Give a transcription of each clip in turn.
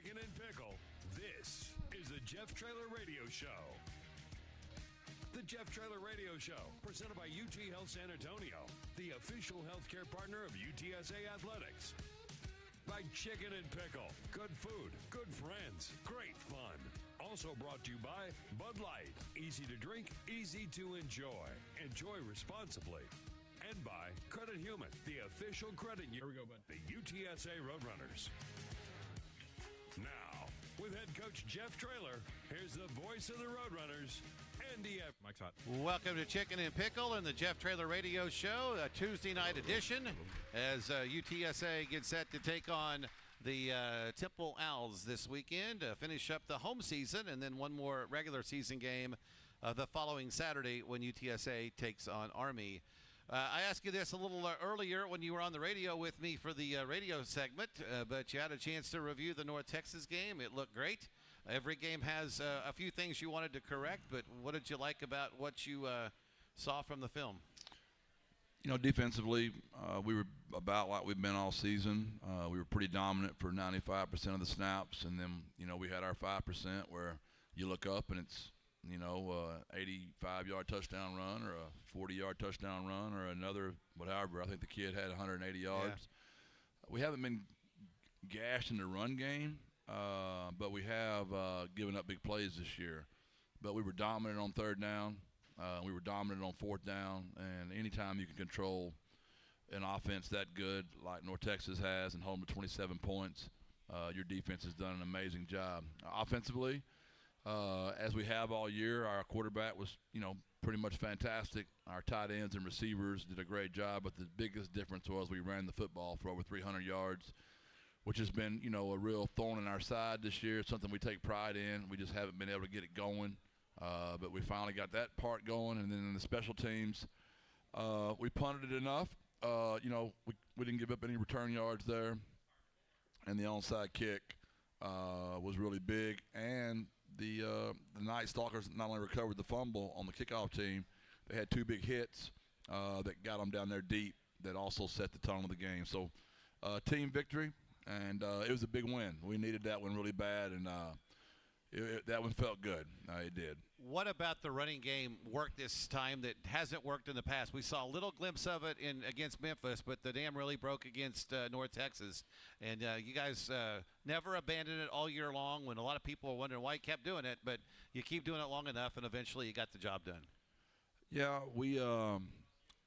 Chicken and Pickle. This is the Jeff Traylor Radio Show. The Jeff Traylor Radio Show, presented by UT Health San Antonio, the official healthcare partner of UTSA Athletics. By Chicken and Pickle. Good food, good friends, great fun. Also brought to you by Bud Light. Easy to drink, easy to enjoy. Enjoy responsibly. And by Credit Human, the official credit union. Here we go, bud. The UTSA Roadrunners. Now, with head coach Jeff Traylor, here's the voice of the Roadrunners, Andy Everett. Mike's hot. Welcome to Chicken and Pickle and the Jeff Traylor Radio Show, a Tuesday night edition, as UTSA gets set to take on the Temple Owls this weekend to finish up the home season, and then one more regular season game the following Saturday when UTSA takes on Army. I asked you this a little earlier when you were on the radio with me for the radio segment, but you had a chance to review the North Texas game. It looked great. Every game has a few things you wanted to correct, but what did you like about what you saw from the film? You know, defensively, we were about like we've been all season. We were pretty dominant for 95% of the snaps, and then, you know, we had our 5% where you look up and it's, you know, 85-yard touchdown run or a 40-yard touchdown run or another whatever. I think the kid had 180 yards. Yeah. We haven't been gashed in the run game, but we have given up big plays this year. But we were dominant on third down. We were dominant on fourth down. And anytime you can control an offense that good like North Texas has and hold them to 27 points, your defense has done an amazing job. Offensively, as we have all year, our quarterback was, you know, pretty much fantastic. Our tight ends and receivers did a great job, but the biggest difference was we ran the football for over 300 yards, which has been, you know, a real thorn in our side this year. It's something we take pride in. We just haven't been able to get it going, but we finally got that part going. And then in the special teams, we punted it enough. You know, we didn't give up any return yards there, and the onside kick was really big. And the Night Stalkers not only recovered the fumble on the kickoff team, they had two big hits that got them down there deep that also set the tone of the game. So team victory, and it was a big win. We needed that one really bad, and that one felt good. It did. What about the running game worked this time that hasn't worked in the past? We saw a little glimpse of it against Memphis, but the dam really broke against North Texas. And you guys never abandoned it all year long when a lot of people were wondering why you kept doing it, but you keep doing it long enough, and eventually you got the job done. Yeah,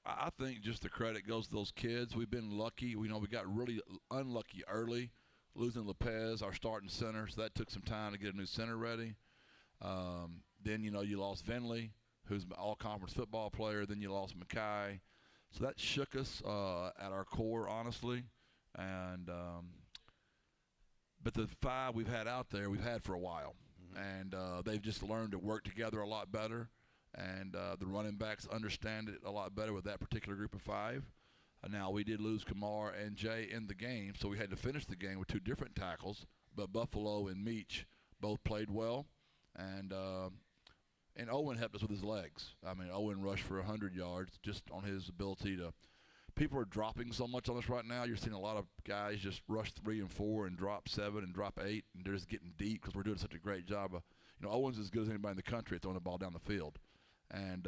I think just the credit goes to those kids. We've been lucky. We got really unlucky early, losing Lopez, our starting center, so that took some time to get a new center ready. Then, you know, you lost Venley, who's an all-conference football player. Then you lost Mackay. So that shook us at our core, honestly. And but the five we've had out there, we've had for a while. Mm-hmm. And they've just learned to work together a lot better. And the running backs understand it a lot better with that particular group of five. Now, we did lose Kamar and Jay in the game, so we had to finish the game with two different tackles. But Buffalo and Meach both played well. And Owen helped us with his legs. I mean, Owen rushed for 100 yards just on his ability to – people are dropping so much on us right now. You're seeing a lot of guys just rush 3 and 4 and drop 7 and drop 8, and they're just getting deep because we're doing such a great job. Owen's as good as anybody in the country at throwing the ball down the field. And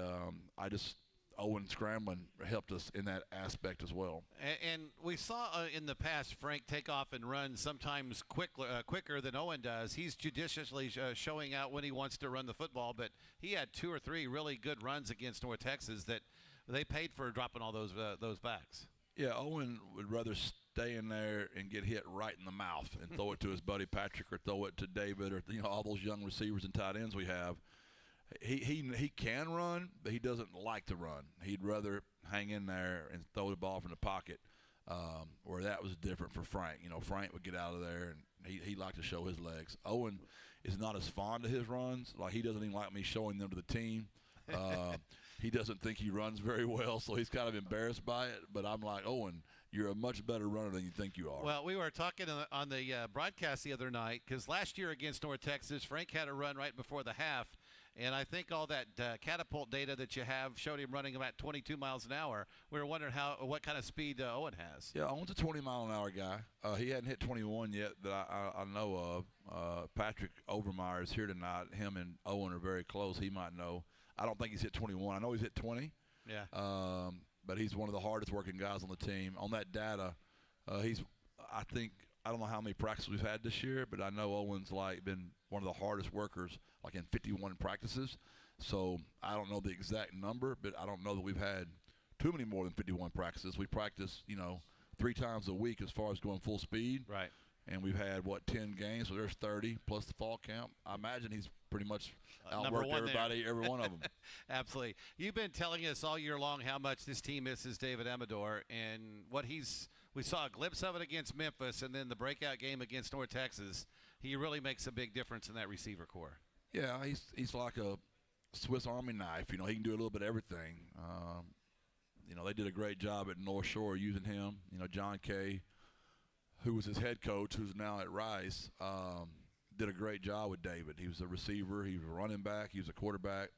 Owen scrambling helped us in that aspect as well. And we saw in the past Frank take off and run sometimes quicker than Owen does. He's judiciously showing out when he wants to run the football, but he had 2 or 3 really good runs against North Texas that they paid for dropping all those backs. Yeah, Owen would rather stay in there and get hit right in the mouth and throw it to his buddy Patrick or throw it to David or all those young receivers and tight ends we have. He can run, but he doesn't like to run. He'd rather hang in there and throw the ball from the pocket, where that was different for Frank. Frank would get out of there, and he liked to show his legs. Owen is not as fond of his runs. Like, he doesn't even like me showing them to the team. He doesn't think he runs very well, so he's kind of embarrassed by it. But I'm like, Owen, you're a much better runner than you think you are. Well, we were talking on the broadcast the other night because last year against North Texas, Frank had a run right before the half, And I think all that catapult data that you have showed him running about 22 miles an hour. We were wondering what kind of speed Owen has. Yeah, Owen's a 20-mile-an-hour guy. He hadn't hit 21 yet that I know of. Patrick Overmeyer is here tonight. Him and Owen are very close. He might know. I don't think he's hit 21. I know he's hit 20. Yeah. But he's one of the hardest working guys on the team. On that data, I don't know how many practices we've had this year, but I know Owen's been one of the hardest workers, in 51 practices. So I don't know the exact number, but I don't know that we've had too many more than 51 practices. We practice, 3 times a week as far as going full speed. Right. And we've had, 10 games, so there's 30 plus the fall camp. I imagine he's pretty much outworked everybody, every one of them. Absolutely. You've been telling us all year long how much this team misses David Amador, and we saw a glimpse of it against Memphis, and then the breakout game against North Texas. He really makes a big difference in that receiver core. Yeah, he's like a Swiss Army knife. He can do a little bit of everything. They did a great job at North Shore using him. John Kay, who was his head coach, who's now at Rice, did a great job with David. He was a receiver. He was a running back. He was a quarterback.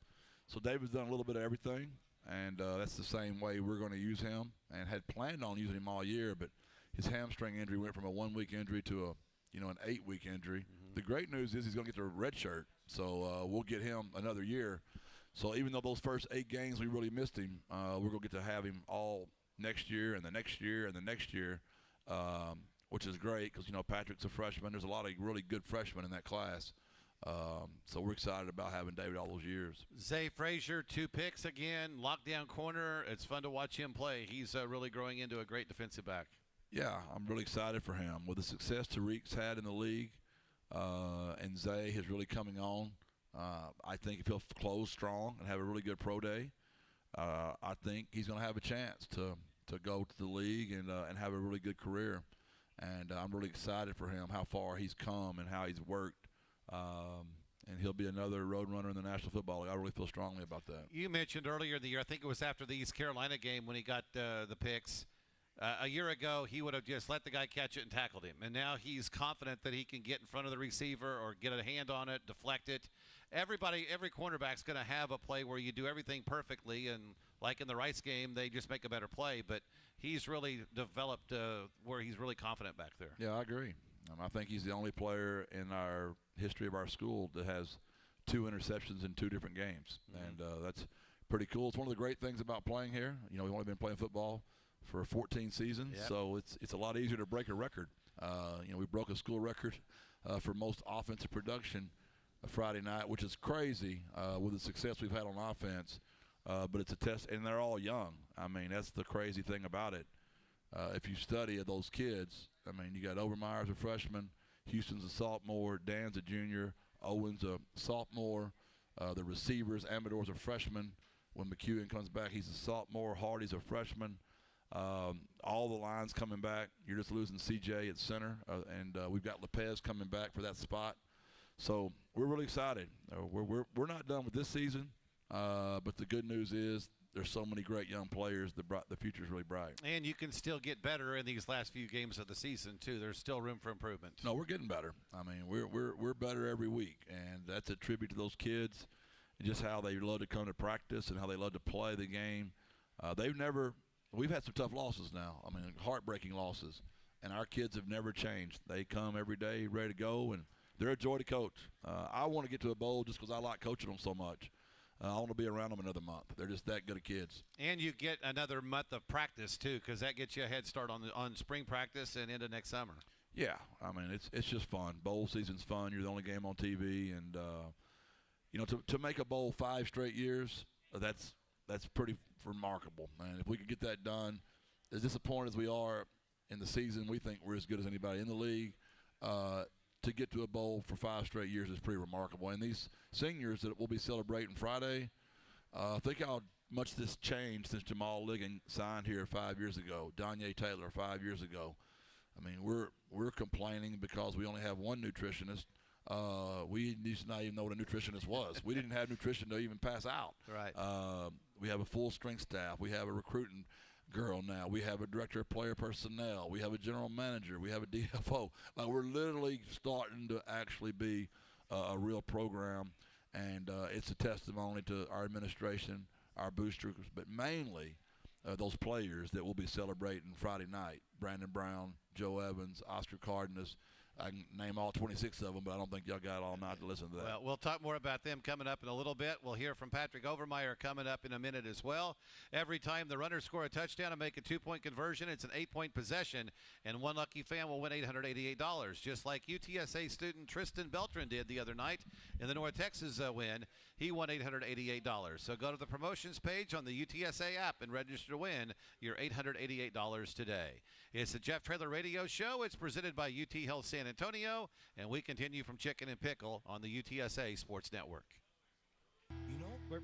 So David's done a little bit of everything, and that's the same way we're going to use him and had planned on using him all year, but his hamstring injury went from a 1-week injury to an 8-week injury. Mm-hmm. The great news is he's going to get the red shirt, so we'll get him another year. So even though those first 8 games we really missed him, we're going to get to have him all next year and the next year and the next year, which is great because, Patrick's a freshman. There's a lot of really good freshmen in that class. So we're excited about having David all those years. Zay Frazier, 2 picks again, lockdown corner. It's fun to watch him play. He's really growing into a great defensive back. Yeah, I'm really excited for him. With the success Tariq's had in the league, and Zay is really coming on, I think if he'll close strong and have a really good pro day, I think he's going to have a chance to go to the league and have a really good career. And I'm really excited for him, how far he's come and how he's worked. And he'll be another road runner in the National Football League. I really feel strongly about that. You mentioned earlier in the year, I think it was after the East Carolina game when he got the picks. A year ago, he would have just let the guy catch it and tackled him. And now he's confident that he can get in front of the receiver or get a hand on it, deflect it. Every cornerback's going to have a play where you do everything perfectly. And like in the Rice game, they just make a better play. But he's really developed where he's really confident back there. Yeah, I agree. I think he's the only player in our history of our school that has 2 interceptions in 2 different games. Mm-hmm. And that's pretty cool. It's one of the great things about playing here. We've only been playing football for 14 seasons, yep. So it's a lot easier to break a record. We broke a school record for most offensive production Friday night, which is crazy with the success we've had on offense. But it's a test, and they're all young. That's the crazy thing about it. If you study those kids, you got Overmeyer's a freshman, Houston's a sophomore, Dan's a junior, Owen's a sophomore. The receivers, Amador's a freshman. When McEwen comes back, he's a sophomore. Hardy's a freshman. All the lines coming back. You're just losing CJ at center, and we've got Lopez coming back for that spot. So we're really excited. We're not done with this season, but the good news is there's so many great young players. The future's really bright. And you can still get better in these last few games of the season too. There's still room for improvement. No, we're getting better. We're better every week, and that's a tribute to those kids, and just how they love to come to practice and how they love to play the game. We've had some tough losses now. Heartbreaking losses, and our kids have never changed. They come every day ready to go, and they're a joy to coach. I want to get to a bowl just because I like coaching them so much. I want to be around them another month. They're just that good of kids. And you get another month of practice too, because that gets you a head start on spring practice and into next summer. Yeah, it's just fun. Bowl season's fun. You're the only game on TV, and to make a bowl 5 straight years, that's pretty remarkable, man. If we could get that done, as disappointed as we are in the season, we think we're as good as anybody in the league. To get to a bowl for 5 straight years is pretty remarkable. And these seniors that we'll be celebrating Friday, think how much this changed since Jamal Ligging signed here 5 years ago, Danye Taylor 5 years ago. We're complaining because we only have one nutritionist. We used to not even know what a nutritionist was. We didn't have nutrition to even pass out. Right. We have a full strength staff. We have a recruiting girl now. We have a director of player personnel. We have a general manager. We have a DFO. We're literally starting to actually be a real program. And it's a testimony to our administration, our boosters, but mainly those players that will be celebrating Friday night. Brandon Brown, Joe Evans, Oscar Cardenas. I can name all 26 of them, but I don't think y'all got all night to listen to that. Well, we'll talk more about them coming up in a little bit. We'll hear from Patrick Overmeyer coming up in a minute as well. Every time the runners score a touchdown and make a 2-point conversion, it's an 8-point possession, and one lucky fan will win $888, just like UTSA student Tristan Beltran did the other night in the North Texas win. He won $888. So go to the promotions page on the UTSA app and register to win your $888 today. It's the Jeff Traylor Radio Show. It's presented by UT Health San Antonio, and we continue from Chicken and Pickle on the UTSA Sports Network. You know, we're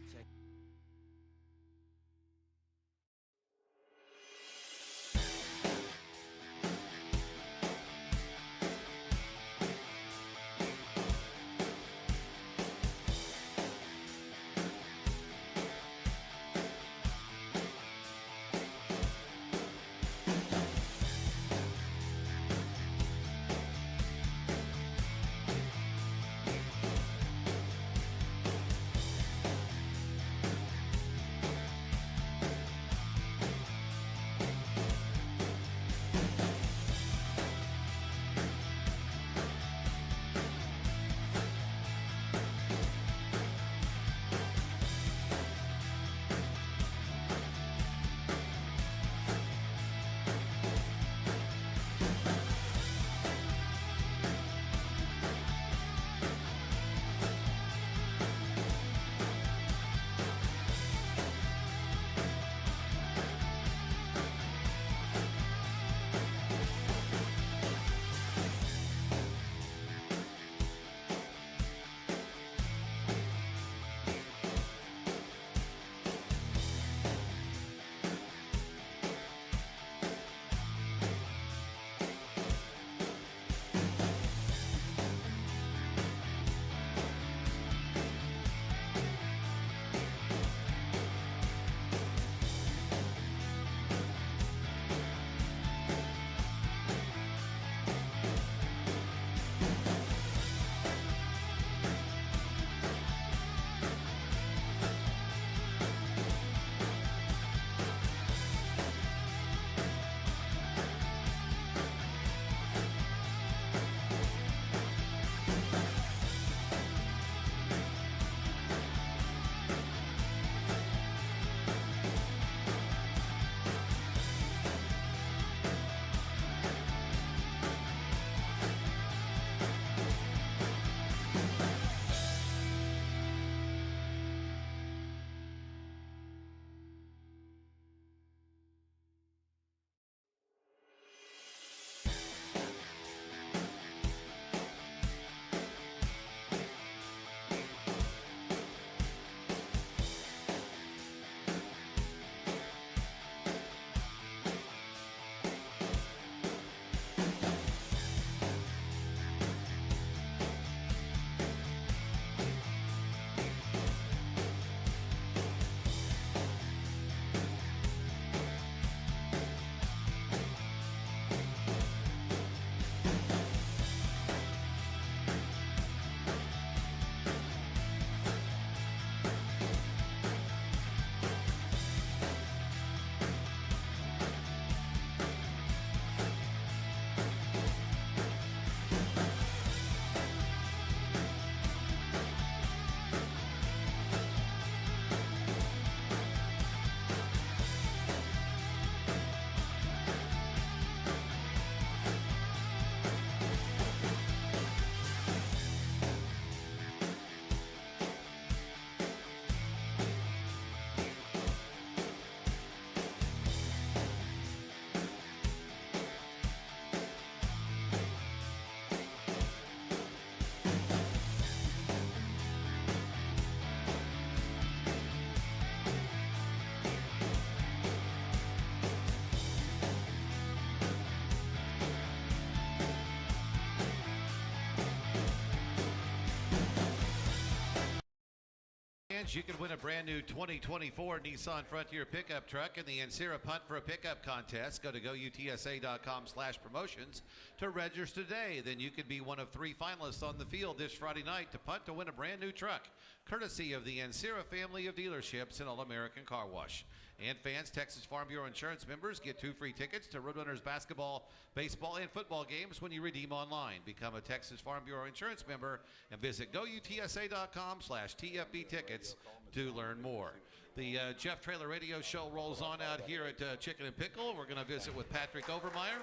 fans, you can win a brand new 2024 Nissan Frontier pickup truck in the Ancira Punt for a Pickup contest. Go to goutsa.com/promotions to register today. Then you could be one of 3 finalists on the field this Friday night to punt to win a brand new truck, courtesy of the Ancira family of dealerships and All-American Car Wash. And fans, Texas Farm Bureau Insurance members get 2 free tickets to Roadrunners basketball, baseball, and football games when you redeem online. Become a Texas Farm Bureau Insurance member and visit goutsa.com/TFB tickets to learn more. The Jeff Traylor Radio Show rolls on out here at Chicken and Pickle. We're going to visit with Patrick Overmeyer.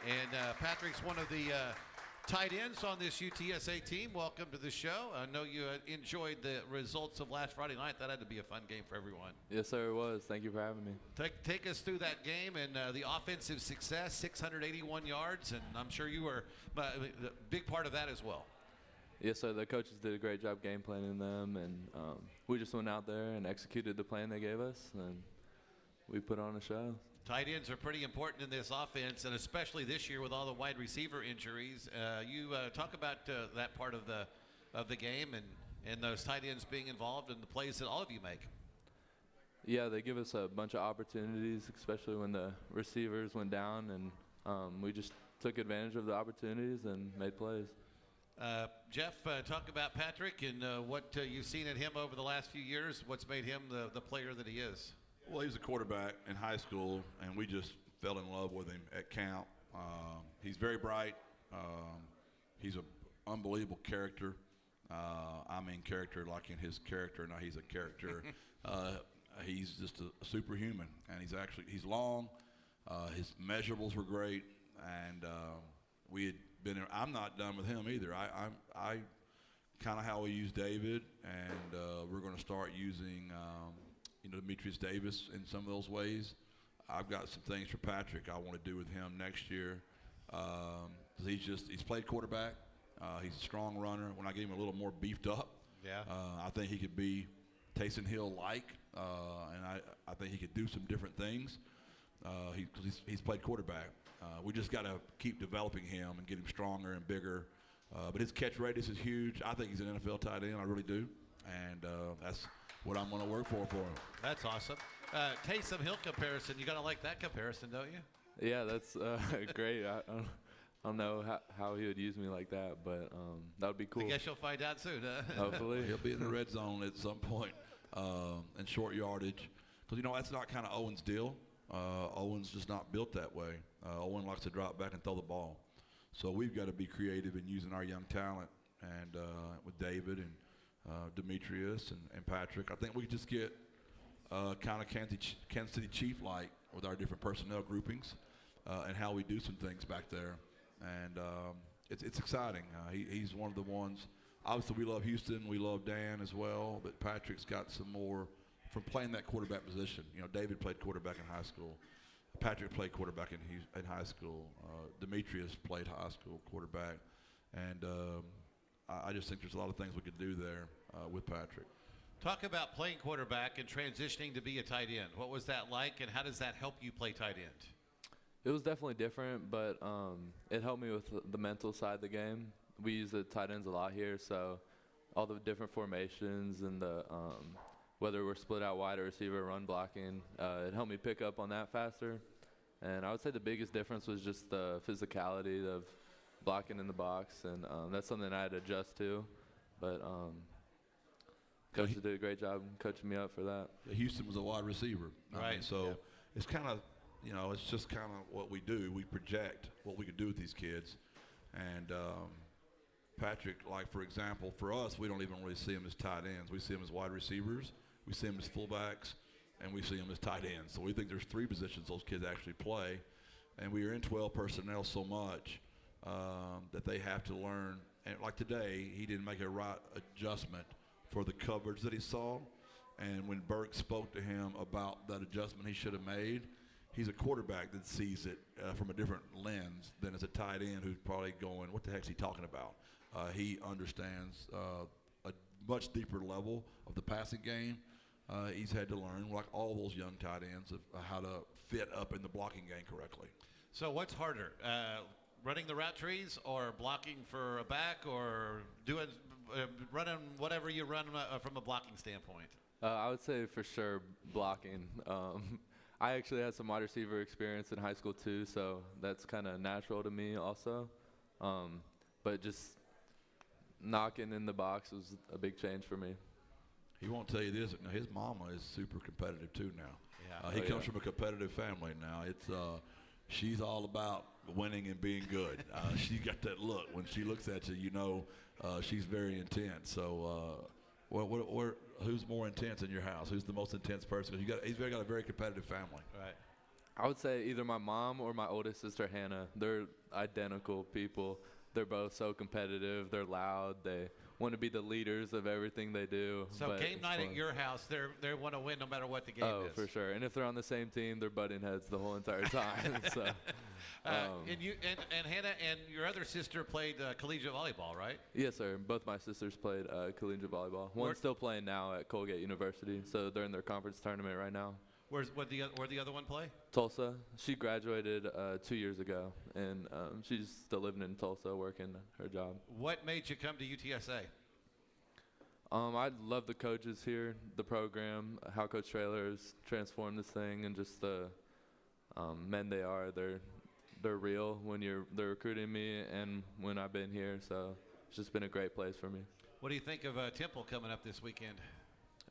And Patrick's one of the tight ends on this UTSA team. Welcome to the show. I know you enjoyed the results of last Friday night. That had to be a fun game for everyone. Yes, sir, it was. Thank you for having me. Take us through that game and the offensive success, 681 yards, and I'm sure you were a big part of that as well. Yes, sir. The coaches did a great job game planning them, and we just went out there and executed the plan they gave us, and we put on a show. Tight ends are pretty important in this offense, and especially this year with all the wide receiver injuries. You talk about that part of the game and those tight ends being involved in the plays that all of you make. Yeah, they give us a bunch of opportunities, especially when the receivers went down, and we just took advantage of the opportunities and made plays. Jeff, talk about Patrick and what you've seen in him over the last few years. What's made him the player that he is? Well, he was a quarterback in high school, and we just fell in love with him at camp. He's very bright. He's an unbelievable character. I mean character like in his character. Now he's a character. He's just a superhuman, and he's long. His measurables were great, and we had been. I'm not done with him either. I kind of how we use David, and we're going to start using. Demetrius Davis in some of those ways. I've got some things for Patrick I want to do with him next year. He's played quarterback. He's a strong runner. When I gave him a little more beefed up, I think he could be Taysom Hill-like, and I think he could do some different things. He's played quarterback. We just got to keep developing him and get him stronger and bigger. But his catch radius is huge. I think he's an NFL tight end. I really do. And that's what I'm going to work for him. That's awesome. Taysom Hill comparison. You got to like that comparison, don't you? Yeah, that's great. I don't know how he would use me like that, but that would be cool. I guess you'll find out soon. Hopefully. He'll be in the red zone at some point in short yardage. Because, that's not kind of Owen's deal. Owen's just not built that way. Owen likes to drop back and throw the ball. So we've got to be creative in using our young talent, and with David and Demetrius and Patrick. I think we could just get kind of Kansas City Chief-like with our different personnel groupings and how we do some things back there. And it's exciting. He's one of the ones. Obviously, we love Houston. We love Dan as well. But Patrick's got some more from playing that quarterback position. David played quarterback in high school. Patrick played quarterback in high school. Demetrius played high school quarterback. And I just think there's a lot of things we could do there with Patrick. Talk about playing quarterback and transitioning to be a tight end. What was that like, and how does that help you play tight end? It was definitely different, but it helped me with the mental side of the game. We use the tight ends a lot here, so all the different formations and the whether we're split out wide or receiver, run blocking, it helped me pick up on that faster. And I would say the biggest difference was just the physicality of blocking in the box, and that's something I had to adjust to. But coaches did a great job coaching me up for that. Houston was a wide receiver. Right. It's kind of, it's just kind of what we do. We project what we could do with these kids. And Patrick, like, for example, for us, we don't even really see him as tight ends. We see him as wide receivers. We see him as fullbacks. And we see him as tight ends. So we think there's 3 positions those kids actually play. And we are in 12 personnel so much that they have to learn. And like today, he didn't make a right adjustment for the coverage that he saw. And when Burke spoke to him about that adjustment he should have made, he's a quarterback that sees it from a different lens than as a tight end who's probably going, what the heck's he talking about? He understands a much deeper level of the passing game. He's had to learn, like all those young tight ends, of how to fit up in the blocking game correctly. So what's harder, running the route trees or blocking for a back or running whatever you run from a blocking standpoint? I would say for sure blocking. I actually had some wide receiver experience in high school too, so that's kind of natural to me also. But just knocking in the box was a big change for me. He won't tell you this. Now, his mama is super competitive too now. Yeah. He comes from a competitive family now. She's all about winning and being good. She got that look. When she looks at you, you know she's very intense. So who's more intense in your house? Who's the most intense person? He's got a very competitive family. Right. I would say either my mom or my oldest sister, Hannah. They're identical people. They're both so competitive. They're loud. They want to be the leaders of everything they do. So game night at your house, they want to win no matter what the game is. Oh, for sure. And if they're on the same team, they're butting heads the whole entire time. So, and Hannah and your other sister played collegiate volleyball, right? Yes, sir. Both my sisters played collegiate volleyball. One's still playing now at Colgate University, so they're in their conference tournament right now. Where the other one play? Tulsa. She graduated 2 years ago, and she's still living in Tulsa working her job. What made you come to UTSA? I love the coaches here, the program, how Coach Traylor has transformed this thing, and just the men they are. They're real when they're recruiting me and when I've been here, so it's just been a great place for me. What do you think of Temple coming up this weekend?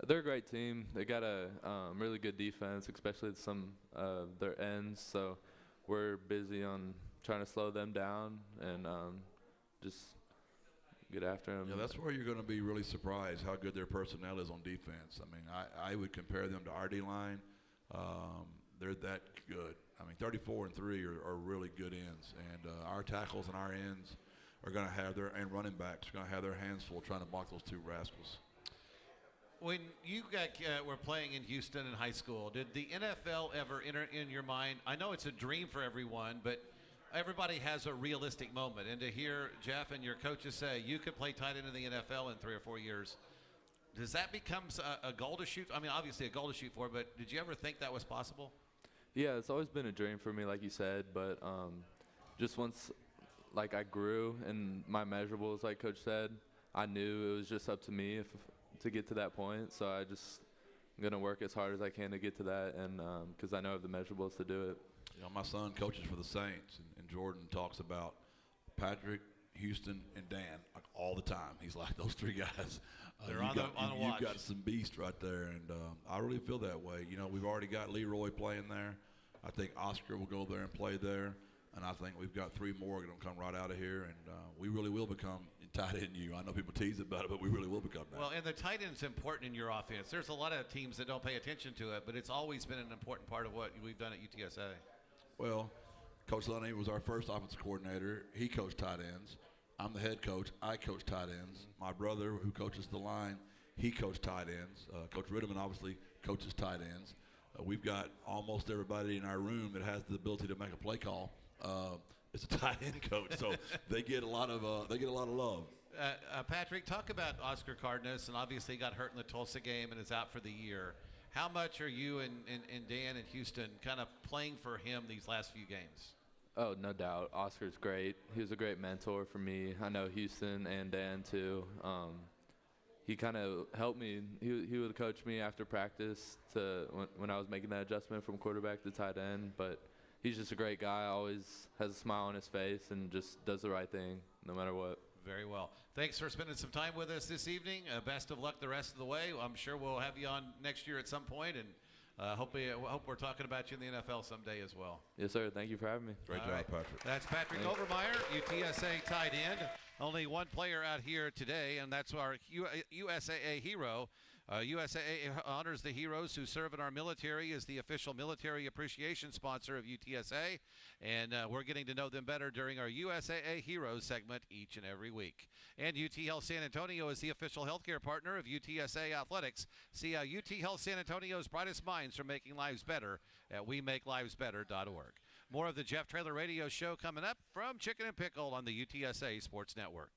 They're a great team. They got a really good defense, especially at some of their ends. So we're busy on trying to slow them down and just get after them. Yeah, that's where you're going to be really surprised how good their personnel is on defense. I mean, I would compare them to our D-line. They're that good. I mean, 34 and 3 are really good ends. And our tackles and our ends are going to have and running backs are going to have their hands full trying to block those two rascals. When you were playing in Houston in high school, did the NFL ever enter in your mind? I know it's a dream for everyone, but everybody has a realistic moment. And to hear Jeff and your coaches say you could play tight end in the NFL in 3 or 4 years, does that become a goal to shoot? I mean, obviously a goal to shoot for, but did you ever think that was possible? Yeah, it's always been a dream for me, like you said. But just once, like, I grew and my measurables, like Coach said, I knew it was just up to me to get to that point. So I'm going to work as hard as I can to get to that, and because I know I have the measurables to do it. You know, my son coaches for the Saints, and Jordan talks about Patrick, Houston, and Dan like all the time. He's like, those three guys. They're on the watch. You've got some beast right there, and I really feel that way. You know, we've already got Leroy playing there. I think Oscar will go there and play there, and I think we've got 3 more going to come right out of here, and we really will become tight end you. I know people tease about it, but we really will become that. Well, and the tight end's important in your offense. There's a lot of teams that don't pay attention to it, but it's always been an important part of what we've done at UTSA. Well, Coach Lunny was our first offensive coordinator. He coached tight ends. I'm the head coach. I coach tight ends. My brother, who coaches the line, he coached tight ends. Coach Ritterman obviously coaches tight ends. We've got almost everybody in our room that has the ability to make a play call. It's a tight end coach, so they get a lot of love. Patrick, talk about Oscar Cardenas, and obviously got hurt in the Tulsa game and is out for the year. How much are you and Dan and Houston kind of playing for him these last few games? Oh, no doubt. Oscar's great. He was a great mentor for me. I know Houston and Dan too. He kind of helped me. He would coach me after practice when I was making that adjustment from quarterback to tight end. But he's just a great guy. Always has a smile on his face and just does the right thing no matter what. Very well. Thanks for spending some time with us this evening. Best of luck the rest of the way. I'm sure we'll have you on next year at some point, and hope we're talking about you in the NFL someday as well. Yes, sir. Thank you for having me. Great job, Patrick. That's Patrick Overmeyer, UTSA tight end. Only one player out here today, and that's our USAA hero. USAA honors the heroes who serve in our military, is the official military appreciation sponsor of UTSA, and we're getting to know them better during our USAA Heroes segment each and every week. And UT Health San Antonio is the official healthcare partner of UTSA Athletics. See how UT Health San Antonio's brightest minds are making lives better at WeMakeLivesBetter.org. More of the Jeff Traylor Radio Show coming up from Chicken and Pickle on the UTSA Sports Network.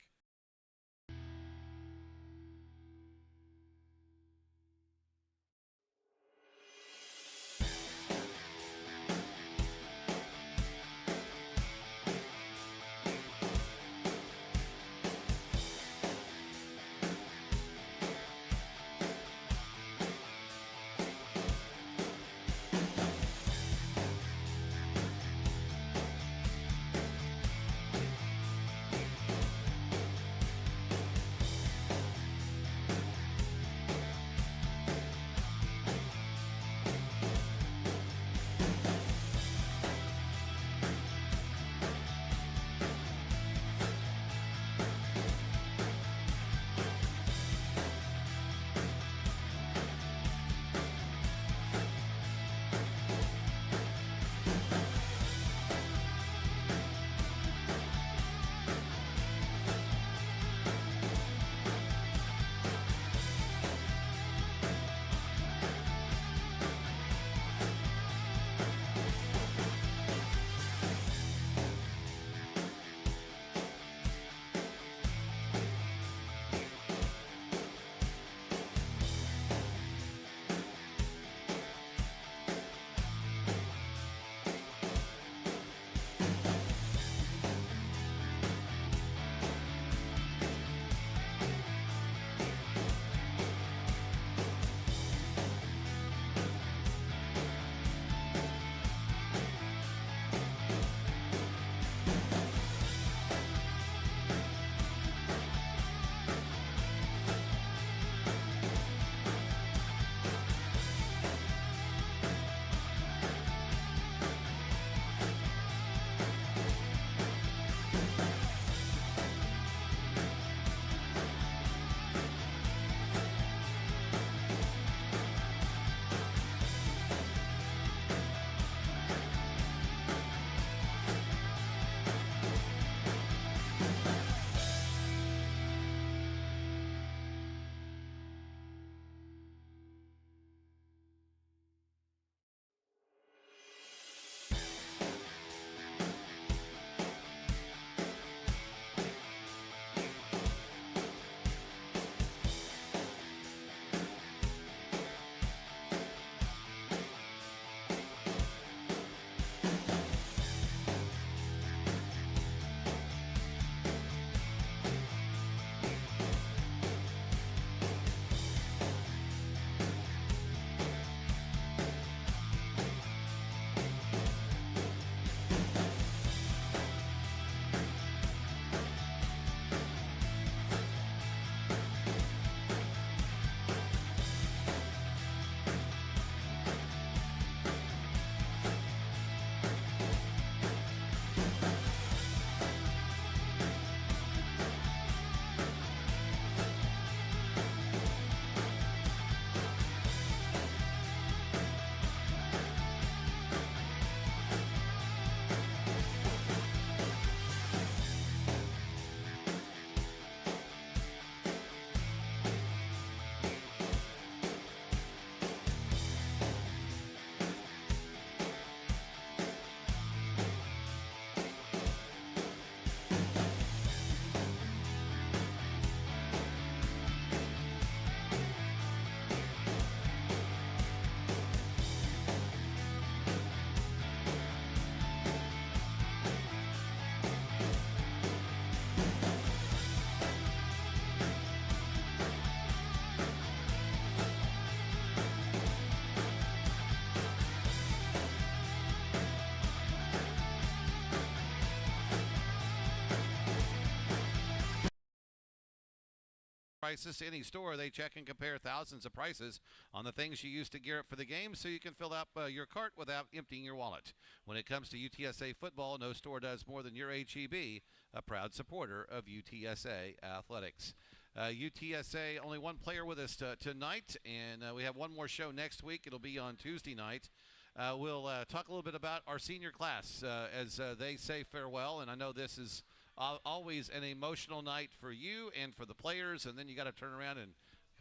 prices to any store, they check and compare thousands of prices on the things you used to gear up for the game so you can fill up your cart without emptying your wallet. When it comes to UTSA football, no store does more than your HEB, a proud supporter of UTSA athletics. UTSA, only one player with us tonight, and we have one more show next week. It'll be on Tuesday night. We'll talk a little bit about our senior class as they say farewell, and I know this is always an emotional night for you and for the players, and then you got to turn around and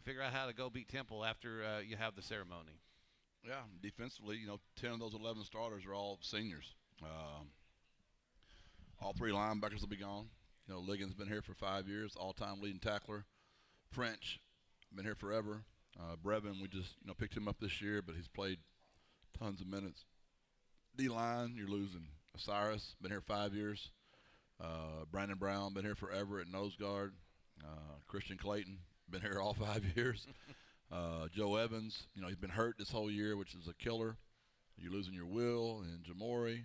figure out how to go beat Temple after you have the ceremony. Yeah, defensively, 10 of those 11 starters are all seniors. All 3 linebackers will be gone. Ligon's been here for 5 years, all-time leading tackler. French, been here forever. Brevin, we just picked him up this year, but he's played tons of minutes. D-line, you're losing Osiris, been here 5 years. Brandon Brown, been here forever at nose guard. Christian Clayton, been here all 5 years. Joe Evans, he's been hurt this whole year, which is a killer. You're losing your Will and Jamori.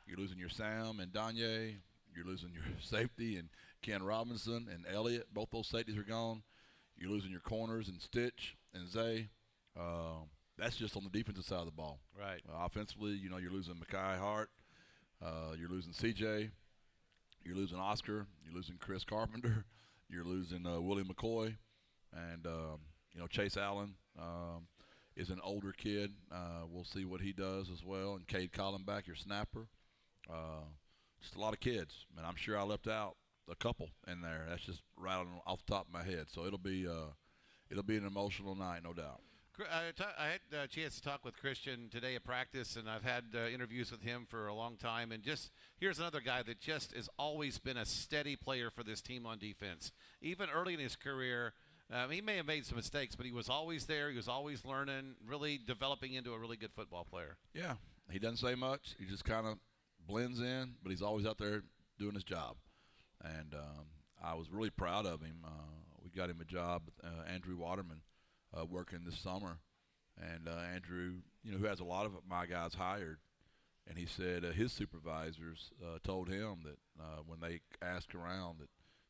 You're losing your Sam and Danye. You're losing your safety and Ken Robinson and Elliott. Both those safeties are gone. You're losing your corners and Stitch and Zay. That's just on the defensive side of the ball. Right. Offensively, you're losing Mekhi Hart. You're losing CJ. You're losing Oscar. You're losing Chris Carpenter. You're losing Willie McCoy. And, Chase Allen is an older kid. We'll see what he does as well. And Cade Collenbach, your snapper. Just a lot of kids. And I'm sure I left out a couple in there. That's just right off the top of my head. So it'll be an emotional night, no doubt. I had a chance to talk with Christian today at practice, and I've had interviews with him for a long time. And just here's another guy that just has always been a steady player for this team on defense. Even early in his career, he may have made some mistakes, but he was always there. He was always learning, really developing into a really good football player. Yeah, he doesn't say much. He just kind of blends in, but he's always out there doing his job. And I was really proud of him. We got him a job with Andrew Waterman working this summer. And Andrew, who has a lot of my guys hired, and he said his supervisors told him that when they asked around that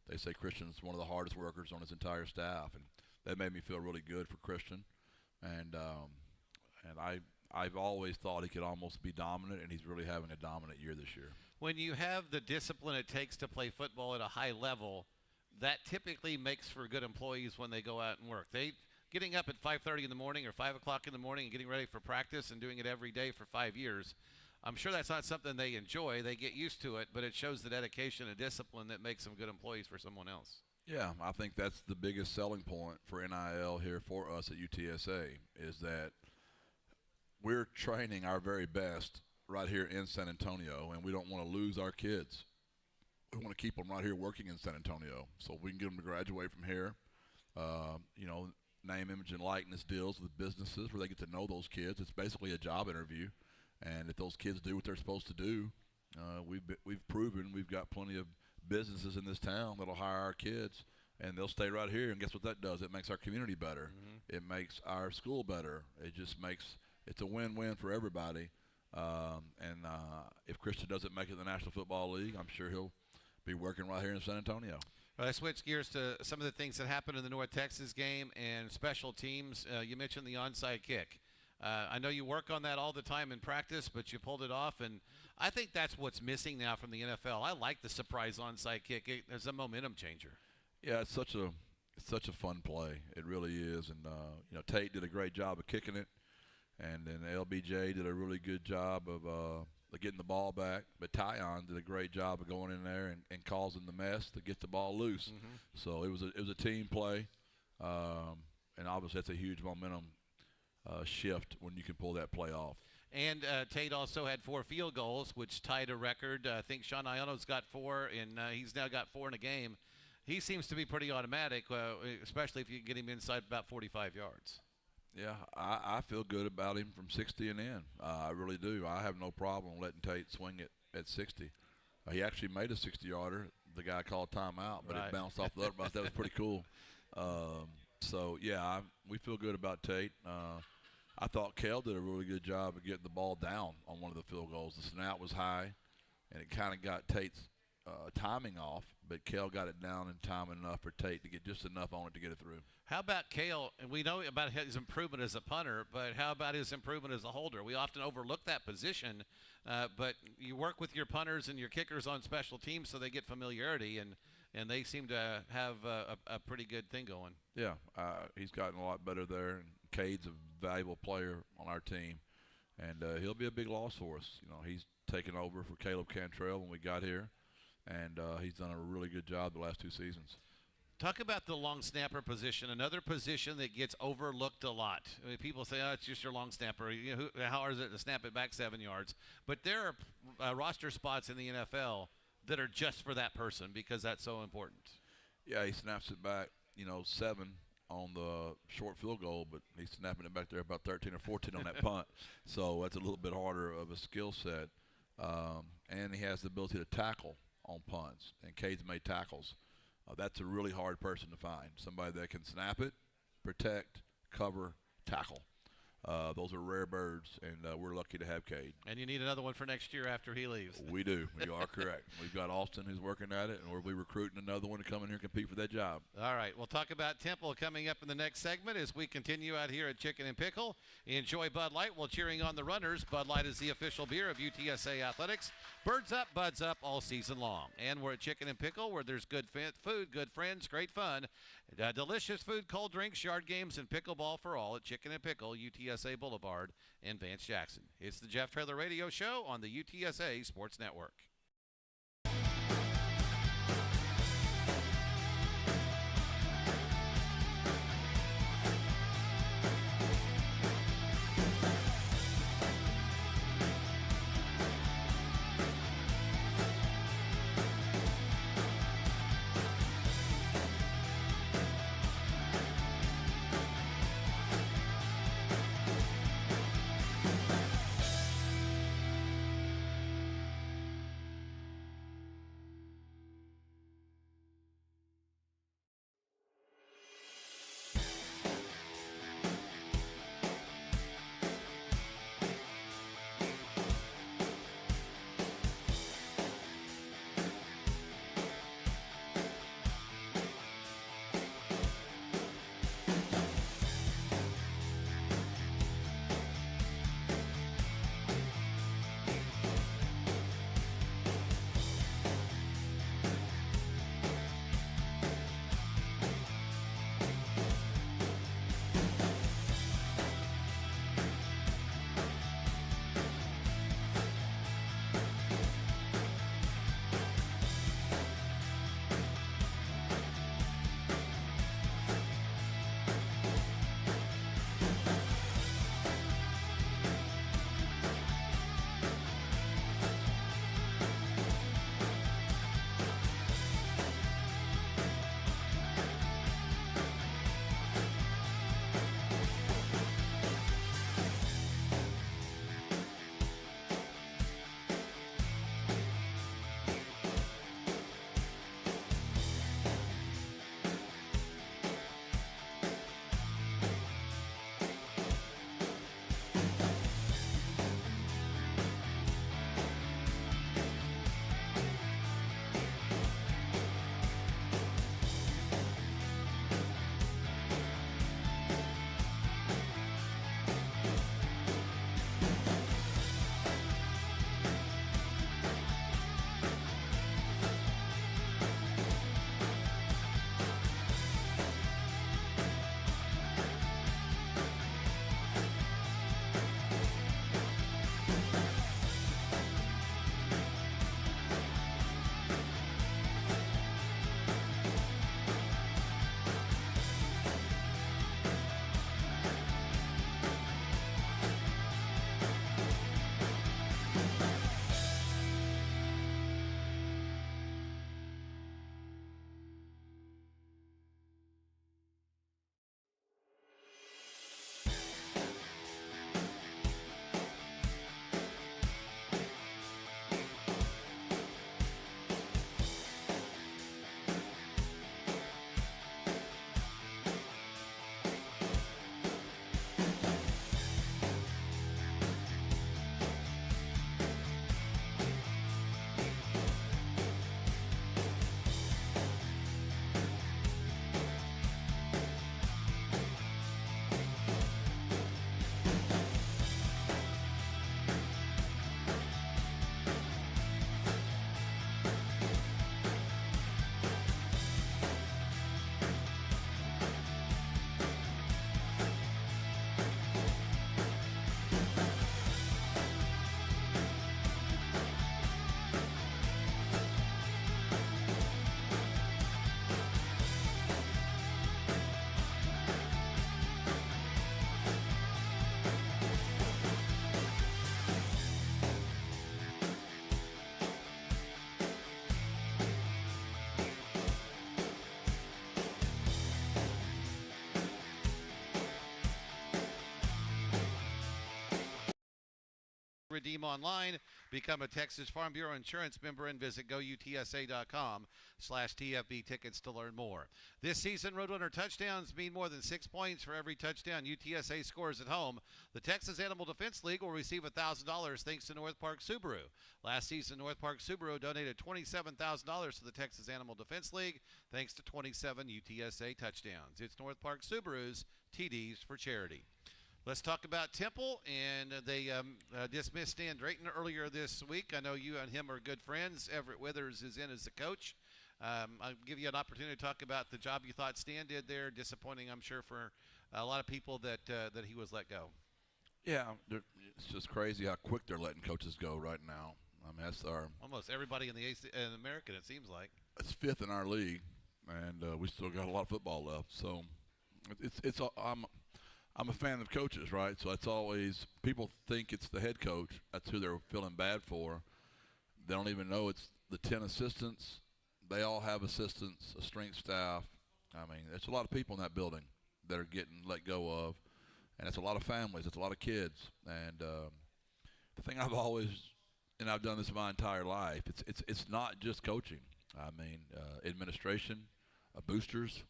they say Christian's one of the hardest workers on his entire staff. And that made me feel really good for Christian. And I've always thought he could almost be dominant, and he's really having a dominant year this year. When you have the discipline it takes to play football at a high level, that typically makes for good employees when they go out and work. Getting up at 5:30 in the morning or 5 o'clock in the morning and getting ready for practice and doing it every day for 5 years, I'm sure that's not something they enjoy. They get used to it, but it shows the dedication and discipline that makes them good employees for someone else. Yeah, I think that's the biggest selling point for NIL here for us at UTSA is that we're training our very best right here in San Antonio, and we don't want to lose our kids. We want to keep them right here working in San Antonio so we can get them to graduate from here. Name, image, and likeness deals with businesses where they get to know those kids. It's basically a job interview, and if those kids do what they're supposed to do, we've proven we've got plenty of businesses in this town that'll hire our kids, and they'll stay right here. And guess what that does? It makes our community better. Mm-hmm. It makes our school better. It's a win-win for everybody. If Christian doesn't make it in the National Football League, I'm sure he'll be working right here in San Antonio. Let's switch gears to some of the things that happened in the North Texas game and special teams. You mentioned the onside kick. I know you work on that all the time in practice, but you pulled it off, and I think that's what's missing now from the NFL. I like the surprise onside kick. There's a momentum changer. Yeah, it's such a fun play. It really is, and Tate did a great job of kicking it, and then LBJ did a really good job of getting the ball back. But Tyon did a great job of going in there and causing the mess to get the ball loose. Mm-hmm. So it was a team play, and obviously that's a huge momentum shift when you can pull that play off. And Tate also had 4 field goals, which tied a record. I think Sean Iono's got 4, and he's now got 4 in a game. He seems to be pretty automatic, especially if you get him inside about 45 yards. Yeah, I feel good about him from 60 and in. I really do. I have no problem letting Tate swing it at 60. He actually made a 60-yarder. The guy called timeout, but It bounced off the other. That was pretty cool. We feel good about Tate. I thought Kel did a really good job of getting the ball down on one of the field goals. The snap was high, and it kind of got Tate's timing off, but Kale got it down in time enough for Tate to get just enough on it to get it through. How about Kale? And we know about his improvement as a punter, but how about his improvement as a holder? We often overlook that position, but you work with your punters and your kickers on special teams so they get familiarity, and they seem to have a pretty good thing going. Yeah, he's gotten a lot better there, and Cade's a valuable player on our team, and he'll be a big loss for us. You know, he's taken over for Caleb Cantrell when we got here, and he's done a really good job the last 2 seasons. Talk about the long snapper position, another position that gets overlooked a lot. I mean, people say, oh, it's just your long snapper. You know, how hard is it to snap it back 7 yards? But there are roster spots in the NFL that are just for that person because that's so important. Yeah, he snaps it back, 7 on the short field goal, but he's snapping it back there about 13 or 14 on that punt. So that's a little bit harder of a skill set. And he has the ability to tackle on punts, and Cade's made tackles. That's a really hard person to find, somebody that can snap it, protect, cover, tackle. Those are rare birds, and we're lucky to have Cade. And you need another one for next year after he leaves. We do. You are correct. We've got Austin who's working at it, and we'll be recruiting another one to come in here and compete for that job. All right. We'll talk about Temple coming up in the next segment as we continue out here at Chicken and Pickle. Enjoy Bud Light while cheering on the runners. Bud Light is the official beer of UTSA Athletics. Birds up, buds up all season long. And we're at Chicken and Pickle where there's good food, good friends, great fun. Delicious food, cold drinks, yard games, and pickleball for all at Chicken and Pickle, UTSA Boulevard in Vance Jackson. It's the Jeff Traylor Radio Show on the UTSA Sports Network. redeem online. Become a Texas Farm Bureau Insurance member and visit GoUTSA.com/TFB tickets to learn more. This season, Roadrunner touchdowns mean more than 6 points for every touchdown UTSA scores at home. The Texas Animal Defense League will receive $1,000 thanks to North Park Subaru. Last season, North Park Subaru donated $27,000 to the Texas Animal Defense League thanks to 27 UTSA touchdowns. It's North Park Subaru's TDs for charity. Let's talk about Temple, and they dismissed Stan Drayton earlier this week. I know you and him are good friends. Everett Withers is in as the coach. I'll give you an opportunity to talk about the job you thought Stan did there. Disappointing, I'm sure, for a lot of people that he was let go. Yeah, it's just crazy how quick they're letting coaches go right now. I mean, that's almost everybody in the in American, it seems like. It's fifth in our league, and we still got a lot of football left. So I'm a fan of coaches, right? So it's always people think it's the head coach. That's who they're feeling bad for. They don't even know it's the 10 assistants. They all have assistants, a strength staff. I mean, there's a lot of people in that building that are getting let go of, and it's a lot of families. It's a lot of kids. And the thing I've always, and I've done this my entire life, it's not just coaching. I mean, administration, boosters,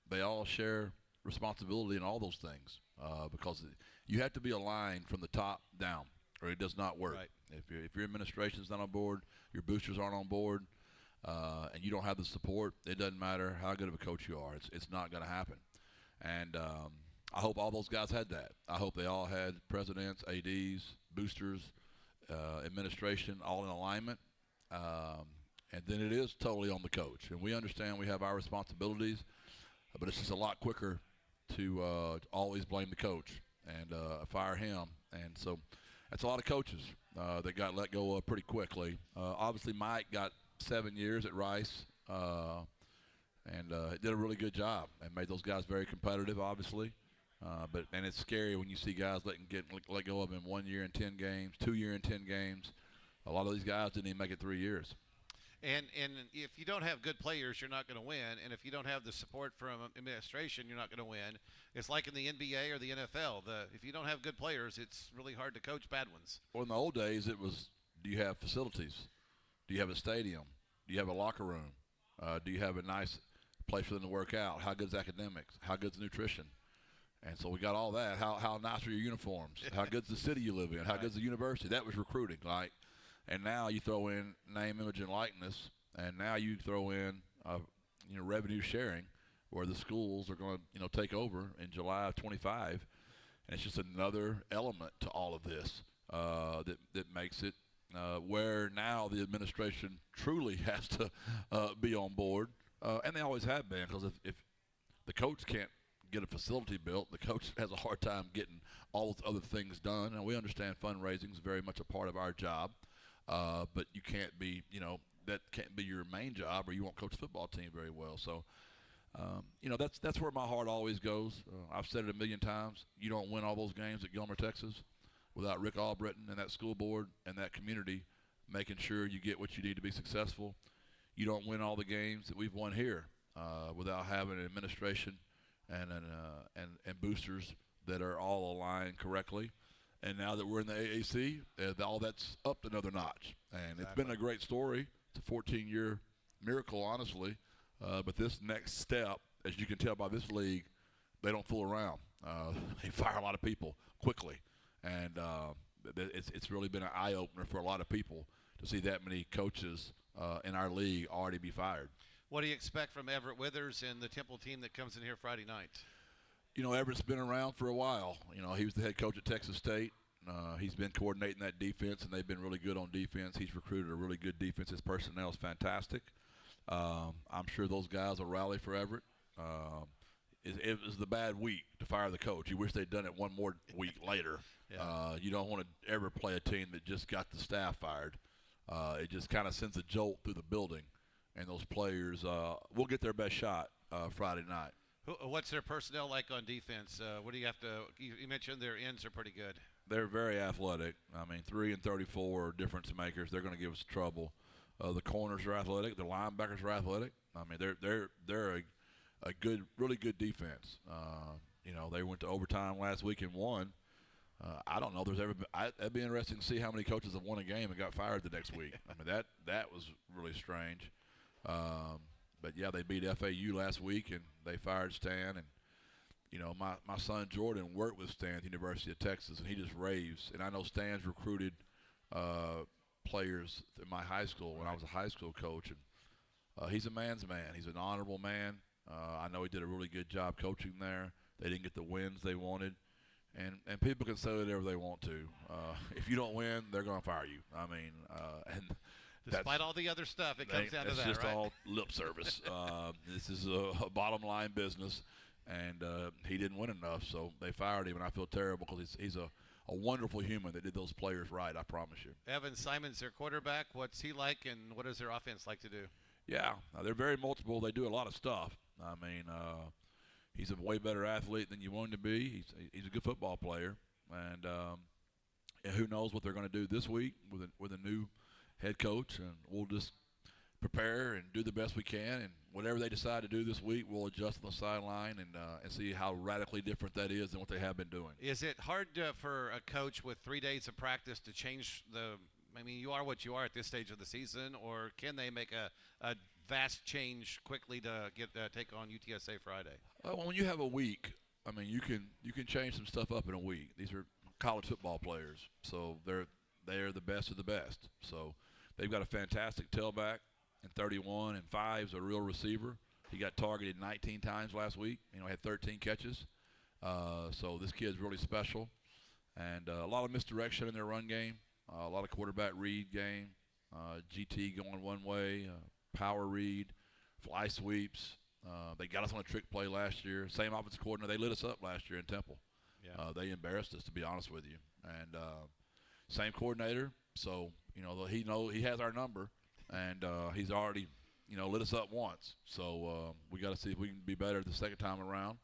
they all share responsibility in all those things because you have to be aligned from the top down or it does not work. Right. If your administration's not on board, your boosters aren't on board, and you don't have the support, it doesn't matter how good of a coach you are. It's not going to happen. And I hope all those guys had that. I hope they all had presidents, ADs, boosters, administration all in alignment. And then it is totally on the coach. And we understand we have our responsibilities, but it's just a lot quicker to always blame the coach and fire him. And so that's a lot of coaches that got let go of pretty quickly. Obviously, Mike got 7 years at Rice and did a really good job and made those guys very competitive, obviously. And it's scary when you see guys get let go of in 1 year and 10 games, 2 year and 10 games. A lot of these guys didn't even make it 3 years. And if you don't have good players, you're not going to win. And if you don't have the support from administration, you're not going to win. It's like in the NBA or the NFL. If you don't have good players, it's really hard to coach bad ones. Well, in the old days, it was, do you have facilities? Do you have a stadium? Do you have a locker room? Do you have a nice place for them to work out? How good's academics? How good's nutrition? And so we got all that. How nice are your uniforms? How good's the city you live in? How good's the university? That was recruiting, right? And now you throw in name, image, and likeness, and now you throw in revenue sharing, where the schools are going to take over in July of 25, and it's just another element to all of this that makes it where now the administration truly has to be on board, and they always have been, because if the coach can't get a facility built, the coach has a hard time getting all those other things done, and we understand fundraising is very much a part of our job. But you can't be, that can't be your main job, or you won't coach the football team very well. So, that's where my heart always goes. I've said it a million times. You don't win all those games at Gilmer, Texas, without Rick Albritton and that school board and that community making sure you get what you need to be successful. You don't win all the games that we've won here without having an administration and boosters that are all aligned correctly. And now that we're in the AAC, all that's up another notch. And It's been a great story. It's a 14-year miracle, honestly. But this next step, as you can tell by this league, they don't fool around. They fire a lot of people quickly. And it's really been an eye-opener for a lot of people to see that many coaches in our league already be fired. What do you expect from Everett Withers and the Temple team that comes in here Friday night? Everett's been around for a while. He was the head coach at Texas State. He's been coordinating that defense, and they've been really good on defense. He's recruited a really good defense. His personnel is fantastic. I'm sure those guys will rally for Everett. It was the bad week to fire the coach. You wish they'd done it one more week later. Yeah. You don't want to ever play a team that just got the staff fired. It just kind of sends a jolt through the building, and those players will get their best shot Friday night. What's their personnel like on defense? What do you have to – you mentioned their ends are pretty good. They're very athletic. 3 and 34 are difference makers. They're going to give us trouble. The corners are athletic. The linebackers are athletic. They're a good, really good defense. They went to overtime last week and won. I don't know. That'd be interesting to see how many coaches have won a game and got fired the next week. I mean, that was really strange. But yeah, they beat FAU last week and they fired Stan. And you know, my son Jordan worked with Stan at the University of Texas, and he just raves. And I know Stan's recruited players in my high school when I was a high school coach, and he's a man's man. He's an honorable man. I know he did a really good job coaching there. They didn't get the wins they wanted. And people can say whatever they want to. If you don't win, they're going to fire you. I mean, and despite all the other stuff, it comes down to that, right? It's just all lip service. This is a bottom line business, and he didn't win enough, so they fired him. And I feel terrible because he's a wonderful human that did those players right. I promise you. Evan Simon's their quarterback. What's he like, and what does their offense like to do? Yeah, they're very multiple. They do a lot of stuff. I mean. He's a way better athlete than you want him to be. He's a good football player, and who knows what they're going to do this week with a new head coach. And we'll just prepare and do the best we can. And whatever they decide to do this week, we'll adjust on the sideline and see how radically different that is than what they have been doing. Is it hard for a coach with 3 days of practice to change the? I mean, you are what you are at this stage of the season, or can they make a vast change quickly to take on UTSA Friday? Well, when you have a week, I mean, you can change some stuff up in a week. These are college football players, so they're the best of the best. So they've got a fantastic tailback in 31, and Five's a real receiver. He got targeted 19 times last week. You know, had 13 catches. So this kid's really special, and a lot of misdirection in their run game. A lot of quarterback read game, GT going one way, power read, fly sweeps. They got us on a trick play last year. Same offensive coordinator. They lit us up last year in Temple. Yeah. They embarrassed us, to be honest with you. And same coordinator. So, you know, he has our number, and he's already, you know, lit us up once. So we got to see if we can be better the second time around,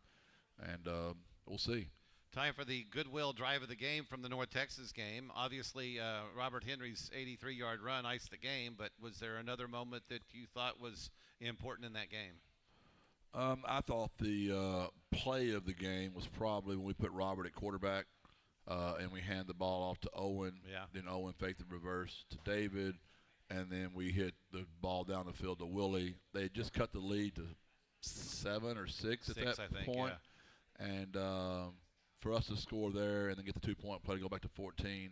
and we'll see. Time for the goodwill drive of the game from the North Texas game. Obviously, Robert Henry's 83-yard run iced the game, but was there another moment that you thought was important in that game? I thought the play of the game was probably when we put Robert at quarterback and we hand the ball off to Owen. Yeah. Then Owen faked the reverse to David, and then we hit the ball down the field to Willie. They had just cut the lead to 7 or 6 at that point. Yeah. And for us to score there and then get the 2-point play to go back to 14,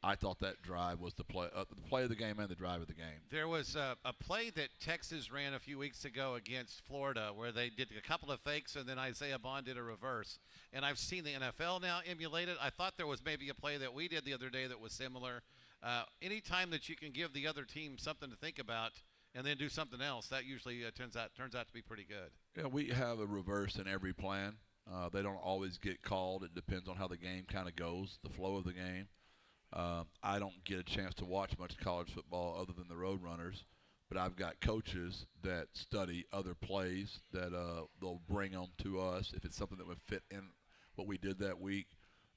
I thought that drive was the play of the game and the drive of the game. There was a play that Texas ran a few weeks ago against Florida where they did a couple of fakes and then Isaiah Bond did a reverse. And I've seen the NFL now emulate it. I thought there was maybe a play that we did the other day that was similar. Anytime that you can give the other team something to think about and then do something else, that usually turns out to be pretty good. Yeah, we have a reverse in every plan. They don't always get called. It depends on how the game kind of goes, the flow of the game. I don't get a chance to watch much college football other than the Roadrunners, but I've got coaches that study other plays that they'll bring them to us if it's something that would fit in what we did that week.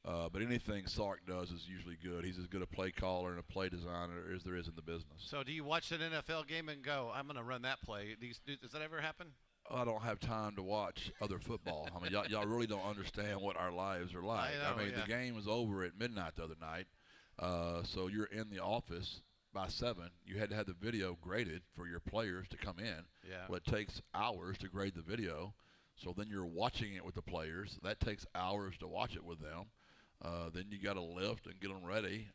But anything Sark does is usually good. He's as good a play caller and a play designer as there is in the business. So do you watch an NFL game and go, I'm going to run that play? Does that ever happen? I don't have time to watch other football. I mean, y'all really don't understand what our lives are like. I mean, the game was over at midnight the other night, so you're in the office by 7. You had to have the video graded for your players to come in. Yeah. Well, it takes hours to grade the video, so then you're watching it with the players. That takes hours to watch it with them. Then you got to lift and get them ready.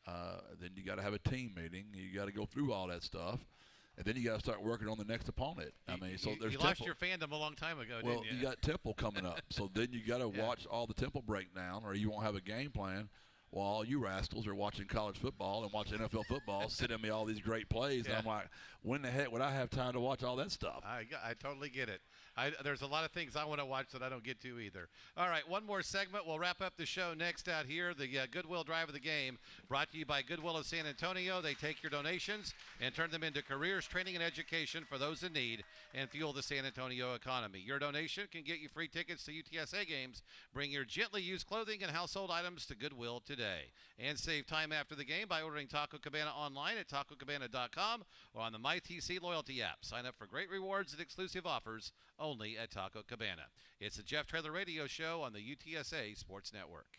Then you got to have a team meeting. You got to go through all that stuff. And then you got to start working on the next opponent. You lost your fandom a long time ago, didn't you? Well, you got Temple coming up. So then you got to watch all the Temple breakdown, or you won't have a game plan. Well, all you rascals are watching college football and watching NFL football, sending me all these great plays. Yeah. And I'm like, when the heck would I have time to watch all that stuff? I totally get it. There's a lot of things I want to watch that I don't get to either. All right, one more segment. We'll wrap up the show next out here. The Goodwill Drive of the Game brought to you by Goodwill of San Antonio. They take your donations and turn them into careers, training, and education for those in need and fuel the San Antonio economy. Your donation can get you free tickets to UTSA games. Bring your gently used clothing and household items to Goodwill today. And save time after the game by ordering Taco Cabana online at tacocabana.com or on the MyTC loyalty app. Sign up for great rewards and exclusive offers only at Taco Cabana. It's the Jeff Traylor Radio Show on the UTSA Sports Network.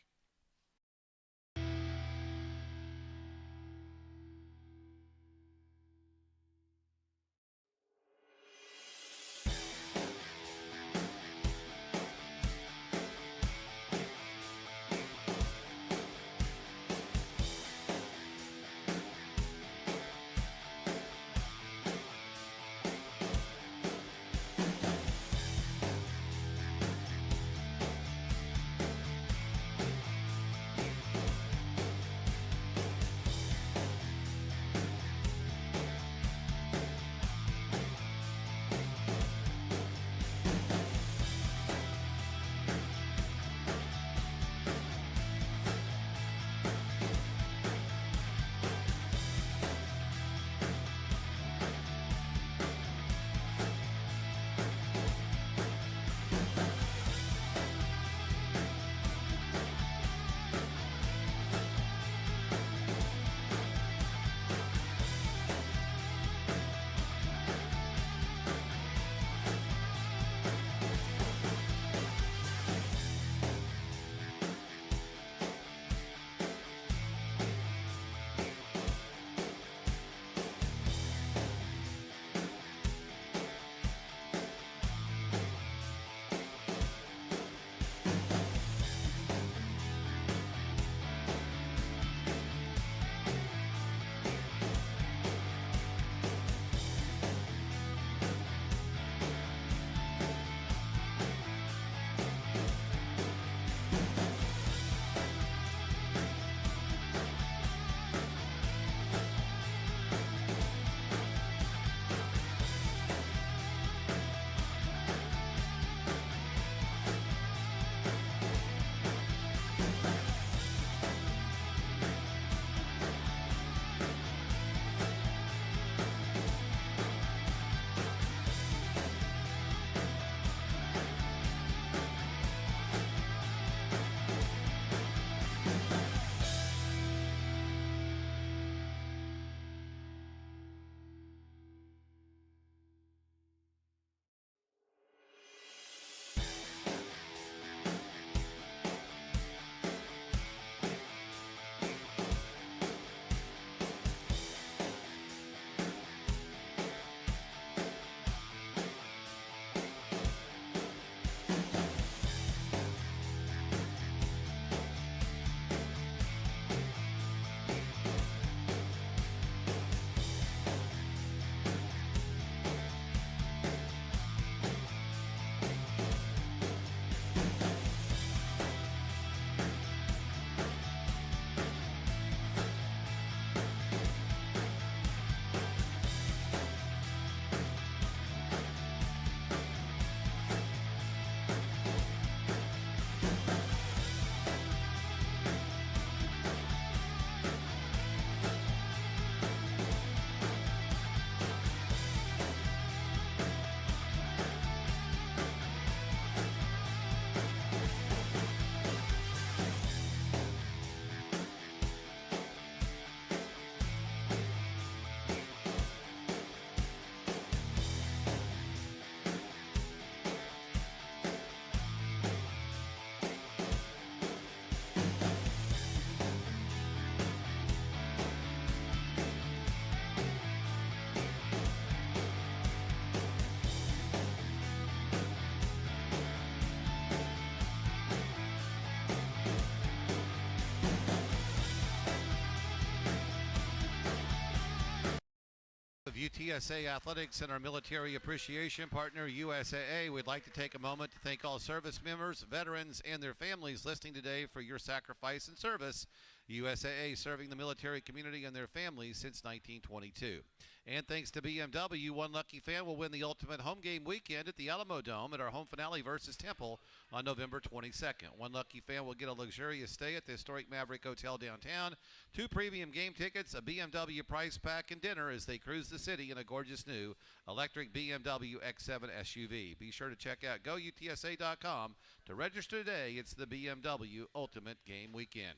UTSA Athletics and our military appreciation partner, USAA, we'd like to take a moment to thank all service members, veterans, and their families listening today for your sacrifice and service. USAA serving the military community and their families since 1922. And thanks to BMW, one lucky fan will win the ultimate home game weekend at the Alamo Dome at our home finale versus Temple on November 22nd. One lucky fan will get a luxurious stay at the historic Maverick Hotel downtown, 2 premium game tickets, a BMW prize pack, and dinner as they cruise the city in a gorgeous new electric BMW X7 SUV. Be sure to check out GoUTSA.com to register today. It's the BMW Ultimate Game Weekend.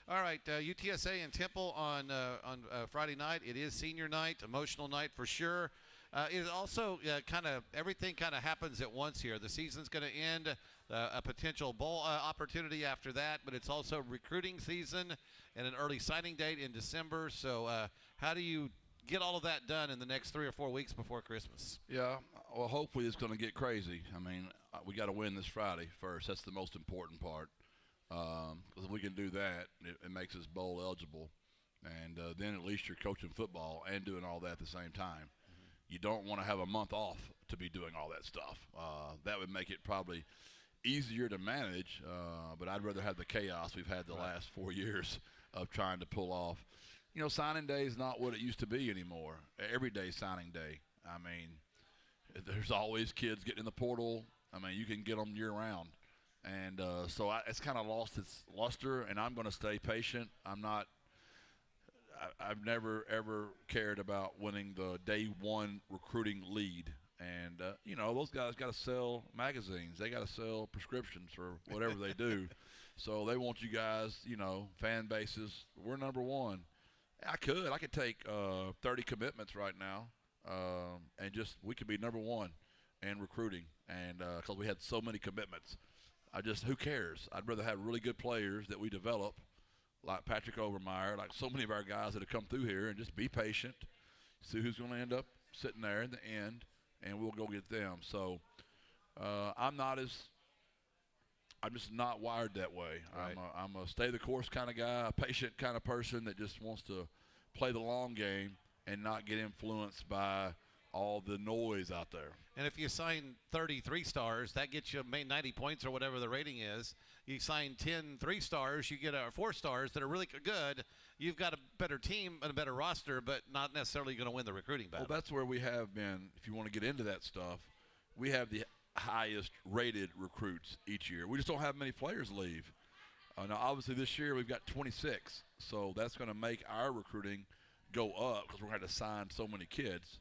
All right, UTSA and Temple on Friday night. It is senior night, emotional night for sure. It is also everything kind of happens at once here. The season's going to end, a potential bowl opportunity after that, but it's also recruiting season and an early signing date in December. So how do you get all of that done in the next 3 or 4 weeks before Christmas? Yeah, well, hopefully it's going to get crazy. I mean, we got to win this Friday first. That's the most important part. Because if we can do that, it makes us bowl eligible. And then at least you're coaching football and doing all that at the same time. Mm-hmm. You don't want to have a month off to be doing all that stuff. That would make it probably easier to manage, but I'd rather have the chaos we've had the last 4 years of trying to pull off. You know, signing day is not what it used to be anymore. Every day signing day. I mean, there's always kids getting in the portal. I mean, you can get them year-round. And so it's kind of lost its luster, and I'm going to stay patient. I've never, ever cared about winning the day one recruiting lead. And, you know, those guys got to sell magazines. They got to sell prescriptions or whatever they do. So they want you guys, you know, fan bases. We're number one. I could take 30 commitments right now, and we could be number one in recruiting. And because we had so many commitments. Who cares? I'd rather have really good players that we develop, like Patrick Overmeyer, like so many of our guys that have come through here, and just be patient, see who's going to end up sitting there in the end, and we'll go get them. So I'm just not wired that way. Right. I'm a stay the course kind of guy, a patient kind of person that just wants to play the long game and not get influenced by all the noise out there. And if you sign 33 stars, that gets you 90 points or whatever the rating is. You sign 10 3-stars, you get 4 stars that are really good. You've got a better team and a better roster, but not necessarily going to win the recruiting battle. Well, that's where we have been, if you want to get into that stuff, we have the highest rated recruits each year. We just don't have many players leave. Now, obviously, this year we've got 26, so that's going to make our recruiting go up because we're going to have to sign so many kids.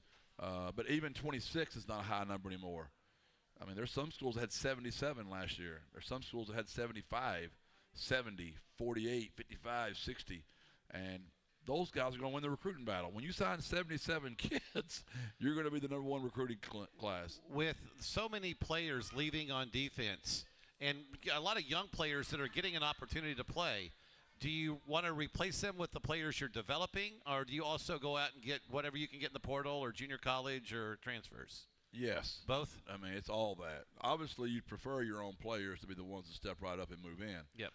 But even 26 is not a high number anymore. I mean, there's some schools that had 77 last year. There's some schools that had 75, 70, 48, 55, 60. And those guys are going to win the recruiting battle. When you sign 77 kids, you're going to be the number one recruiting class. With so many players leaving on defense and a lot of young players that are getting an opportunity to play, do you want to replace them with the players you're developing, or do you also go out and get whatever you can get in the portal or junior college or transfers? Yes. Both? I mean, it's all that. Obviously, you'd prefer your own players to be the ones that step right up and move in. Yep.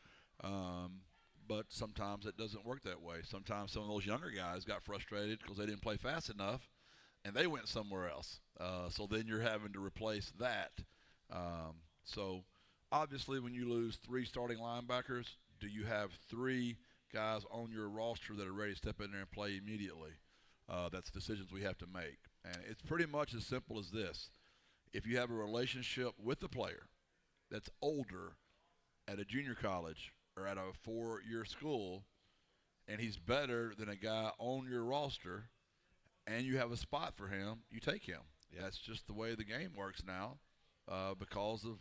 But sometimes it doesn't work that way. Sometimes some of those younger guys got frustrated because they didn't play fast enough, and they went somewhere else. So then you're having to replace that. So obviously, when you lose 3 starting linebackers, do you have 3 guys on your roster that are ready to step in there and play immediately? That's decisions we have to make. And it's pretty much as simple as this. If you have a relationship with the player that's older at a junior college or at a 4-year school, and he's better than a guy on your roster, and you have a spot for him, you take him. Yeah. That's just the way the game works now because of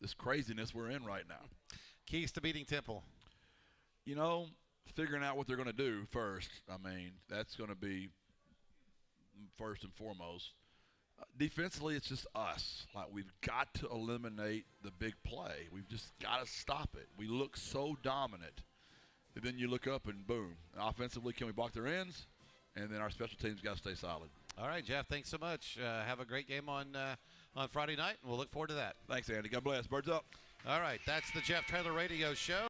this craziness we're in right now. Keys to beating Temple? You know, figuring out what they're going to do first. I mean, that's going to be first and foremost. Defensively, it's just us. Like, we've got to eliminate the big play. We've just got to stop it. We look so dominant. And then you look up and boom. Offensively, can we block their ends? And then our special teams got to stay solid. All right, Jeff, thanks so much. Have a great game on Friday night, and we'll look forward to that. Thanks, Andy. God bless. Birds up. All right, that's the Jeff Traylor Radio Show.